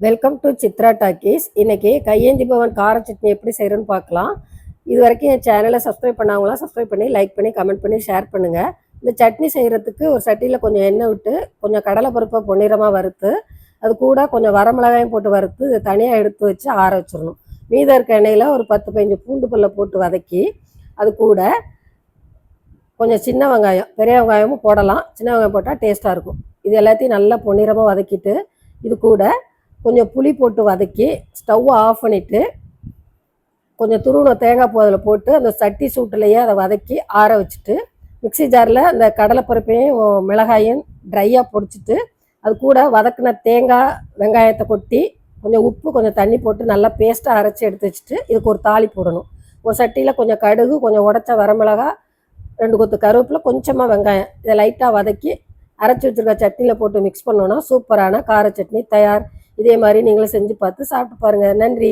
Welcome to Chitra talkies. இன்னைக்கு கையேந்தி பவன் கார சட்னி எப்படி செய்கிறேன்னு பார்க்கலாம். இது வரைக்கும் என் சேனலை சப்ஸ்கிரைப் பண்ணாங்களாம் சப்ஸ்கிரைப் பண்ணி லைக் பண்ணி கமெண்ட் பண்ணி ஷேர் பண்ணுங்கள். இந்த சட்னி செய்கிறதுக்கு ஒரு சட்டியில் கொஞ்சம் எண்ணெய் விட்டு கொஞ்சம் கடலைப்பருப்பை பொன்னிறமாக வறுத்து அது கூட கொஞ்சம் வரமிளகாயும் போட்டு வறுத்து இதை தனியாக எடுத்து வச்சு ஆற வச்சிடணும். மீதம் இருக்க எண்ணெயில் ஒரு 10-15 பூண்டு பல்லை போட்டு வதக்கி அது கூட கொஞ்சம் சின்ன வெங்காயம், பெரிய வெங்காயமும் போடலாம், சின்ன வெங்காயம் போட்டால் டேஸ்ட்டாக இருக்கும். இது எல்லாத்தையும் நல்லா பொன்னிறமாக வதக்கிட்டு இது கூட கொஞ்சம் புளி போட்டு வதக்கி ஸ்டவ்வை ஆஃப் பண்ணிவிட்டு கொஞ்சம் துருவின தேங்காய் பூ அதில் போட்டு அந்த சட்டி சூட்டிலையே அதை வதக்கி ஆற வச்சுட்டு மிக்சி ஜாரில் அந்த கடலைப்பருப்பையும் மிளகாயும் ட்ரையாக பொடிச்சிட்டு அது கூட வதக்கின தேங்காய் வெங்காயத்தை கொட்டி கொஞ்சம் உப்பு கொஞ்சம் தண்ணி போட்டு நல்லா பேஸ்ட்டாக அரைச்சி எடுத்து வச்சுட்டு இதுக்கு ஒரு தாளி போடணும். ஒரு சட்டியில் கொஞ்சம் கடுகு, கொஞ்சம் உடச்ச வரமிளகா, 2 கொத்து கருவேப்பிலை, கொஞ்சமாக வெங்காயம் இதை லைட்டாக வதக்கி அரைச்சி வச்சுருக்க சட்னியில் போட்டு மிக்ஸ் பண்ணோன்னா சூப்பரான கார சட்னி தயார். இதே மாதிரி நீங்களும் செஞ்சு பார்த்து சாப்பிட்டு பாருங்கள். நன்றி.